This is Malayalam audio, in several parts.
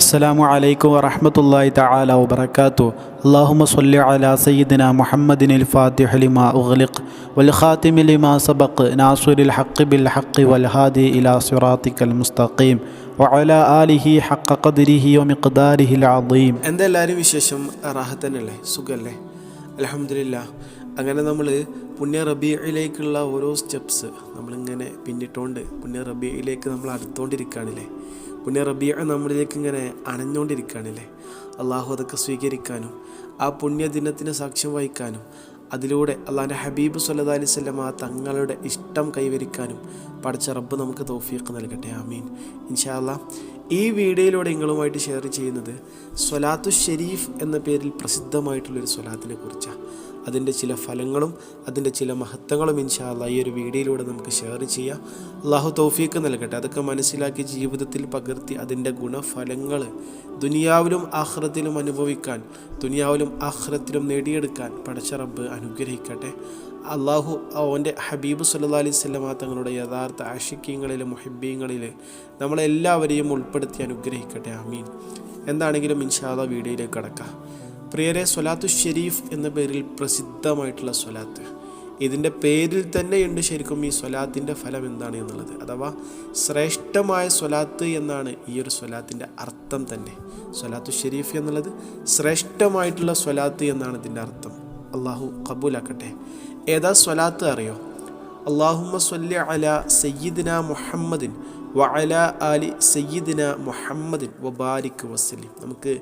അസ്സലാമു അലൈക്കും വറഹ്മത്തുള്ളാഹി തആല വബറകാതുഹു. അല്ലാഹുമ്മ സ്വല്ലി അലാ സയ്യിദിനാ മുഹമ്മദിനിൽ ഫാത്തിഹി ലിമാ ഉഗ്ലിഖ് വൽ ഖാതിമി ലിമാ സബഖ് നാസിറിൽ ഹഖ് ബിൽ ഹഖ് വൽ ഹാദി ഇലാ സിറാത്തിക്കൽ മുസ്തഖീം വഅലാ ആലിഹി ഹഖ ഖദ്രിഹി വമിഖ്ദാരിഹിൽ അദീം. എന്തെല്ലാവരും വിശേഷം? റാഹത്ത് തന്നെയല്ലേ? സുഖമല്ലേ? അൽഹംദുലില്ലാഹ്. അങ്ങനെ നമ്മൾ പുണ്യ റബീഇലേക്കുള്ള ഓരോ സ്റ്റെപ്സ് നമ്മളിങ്ങനെ പിന്നിട്ടുകൊണ്ട് പുണ്യ റബീഇലേക്ക് നമ്മൾ അടുത്തുകൊണ്ടിരിക്കുകയാണല്ലേ. പുണ്യ റബീഅ നമ്മളിലേക്ക് ഇങ്ങനെ അണഞ്ഞുകൊണ്ടിരിക്കുകയാണല്ലേ. അള്ളാഹു അതൊക്കെ സ്വീകരിക്കാനും ആ പുണ്യദിനത്തിന് സാക്ഷ്യം വഹിക്കാനും അതിലൂടെ അള്ളാഹിൻ്റെ ഹബീബ് സ്വല്ലല്ലാഹു അലൈഹി വസല്ലം തങ്ങളുടെ ഇഷ്ടം കൈവരിക്കാനും പടച്ച റബ്ബ് നമുക്ക് തൗഫീഖ് നൽകട്ടെ. ആമീൻ. ഇൻഷാ അല്ലാഹ് ഈ വീഡിയോയിലൂടെ നിങ്ങളുമായിട്ട് ഷെയർ ചെയ്യുന്നത് സ്വലാത്തു ഷരീഫ് എന്ന പേരിൽ പ്രസിദ്ധമായിട്ടുള്ളൊരു സ്വലാത്തിനെ കുറിച്ചാണ്. അതിൻ്റെ ചില ഫലങ്ങളും അതിൻ്റെ ചില മഹത്വങ്ങളും ഇൻഷാ അല്ലാഹ് ഈ ഒരു വീഡിയോയിലൂടെ നമുക്ക് ഷെയർ ചെയ്യാം. അള്ളാഹു തൗഫീഖ് നൽകട്ടെ. അതൊക്കെ മനസ്സിലാക്കി ജീവിതത്തിൽ പകർത്തി അതിൻ്റെ ഗുണഫലങ്ങൾ ദുനിയാവിലും ആഖിറത്തിലും അനുഭവിക്കാൻ, ദുനിയാവിലും ആഖിറത്തിലും നേടിയെടുക്കാൻ പടച്ച റബ്ബ് അനുഗ്രഹിക്കട്ടെ. അള്ളാഹു അവൻ്റെ ഹബീബ് സ്വല്ലല്ലാഹു അലൈഹി വസല്ലം തങ്ങളുടെ യഥാർത്ഥ ആശിക്കീങ്ങളിൽ മുഹിബ്ബീങ്ങളിൽ നമ്മളെല്ലാവരെയും ഉൾപ്പെടുത്തി അനുഗ്രഹിക്കട്ടെ. ആമീൻ. എന്താണെങ്കിലും ഇൻഷാ അല്ലാഹ് വീഡിയോയിലേക്ക് കടക്കാം. പ്രിയരെ, സ്വലാത്തു ഷരീഫ് എന്ന പേരിൽ പ്രസിദ്ധമായിട്ടുള്ള സ്വലാത്ത്, ഇതിൻ്റെ പേരിൽ തന്നെയുണ്ട് ശരിക്കും ഈ സ്വലാത്തിൻ്റെ ഫലം എന്താണ് എന്നുള്ളത്. അഥവാ ശ്രേഷ്ഠമായ സ്വലാത്ത് എന്നാണ് ഈ ഒരു സ്വലാത്തിൻ്റെ അർത്ഥം തന്നെ. സ്വലാത്തു ഷരീഫ് എന്നുള്ളത് ശ്രേഷ്ഠമായിട്ടുള്ള സ്വലാത്ത് എന്നാണ് ഇതിൻ്റെ അർത്ഥം. അള്ളാഹു ഖബൂലാക്കട്ടെ. ഏതാ സ്വലാത്ത് അറിയോ? അല്ലാഹുമ്മ സ്വല്ലി അലാ സയ്യിദിന മുഹമ്മദിൻ വഅലാ ആലി സയ്യിദിന മുഹമ്മദിൻ വബാരിക് വസല്ലിം. നമുക്ക്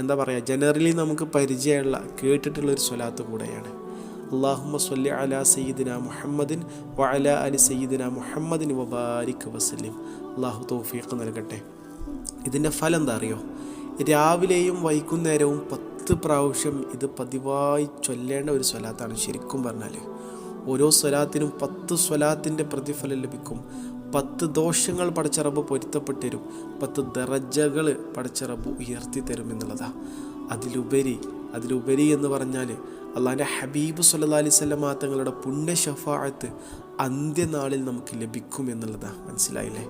എന്താ പറയുക, ജനറലി നമുക്ക് പരിചയമുള്ള കേട്ടിട്ടുള്ളൊരു സ്വലാത്ത് കൂടെയാണ്. അല്ലാഹുമ്മ സ്വല്ലി അലാ സയ്യിദിന മുഹമ്മദിൻ വഅലാ ആലി സയ്യിദിന മുഹമ്മദിൻ വബാരിക് വസല്ലിം. അള്ളാഹു തൗഫീഖ് നൽകട്ടെ. ഇതിൻ്റെ ഫലം എന്താ അറിയോ? രാവിലെയും വൈകുന്നേരവും 10 പ്രാവശ്യം ഇത് പതിവായി ചൊല്ലേണ്ട ഒരു സ്വലാത്താണ്. ശരിക്കും പറഞ്ഞാൽ ഓരോ സ്വലാത്തിനും 10 സ്വലാത്തിൻ്റെ പ്രതിഫലം ലഭിക്കും. 10 ദോഷങ്ങൾ പടച്ച റബ്ബ് പൊരുത്തപ്പെട്ട് തരും. 10 ദറജകൾ പടച്ച റബ്ബ് ഉയർത്തി തരും എന്നുള്ളതാണ്. അതിലുപരി എന്ന് പറഞ്ഞാൽ അള്ളാഹിൻ്റെ ഹബീബ് സ്വല്ലല്ലാഹു അലൈഹി വസല്ലം തങ്ങളുടെ പുണ്യ ശഫാഅത്ത് അന്ത്യനാളിൽ നമുക്ക് ലഭിക്കും എന്നുള്ളതാണ്. മനസ്സിലായില്ലേ?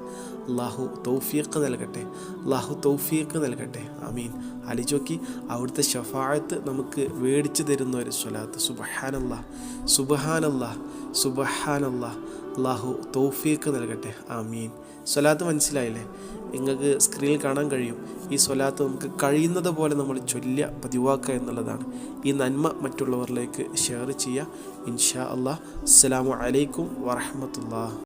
അള്ളാഹു തൗഫീഖ് നൽകട്ടെ. അള്ളാഹു തൗഫീഖ് നൽകട്ടെ. ആമീൻ. ആലോചിച്ച് അവിടുത്തെ ശഫാഅത്ത് നമുക്ക് മേടിച്ചു തരുന്ന ഒരു സ്വലാത്ത്. സുബ്ഹാനല്ലാഹ്, സുബ്ഹാനല്ലാഹ്, സുബ്ഹാനല്ലാഹ്. അള്ളാഹു തൗഫീഖ് നൽകട്ടെ. ആമീൻ. സ്വലാത്ത് മനസ്സിലായില്ലേ? നിങ്ങൾക്ക് സ്ക്രീനിൽ കാണാൻ കഴിയും. ഈ സ്വലാത്ത് നമുക്ക് കഴിയുന്നത് പോലെ നമ്മൾ ചൊല്ലുക, പതിവാക്കുക എന്നുള്ളതാണ്. ഈ നന്മ മറ്റുള്ളവരിലേക്ക് ഷെയർ ചെയ്യുക. ഇൻഷാ അല്ലാഹ്. അസ്സലാമു അലൈക്കും വറഹ്മത്തുള്ളാഹി.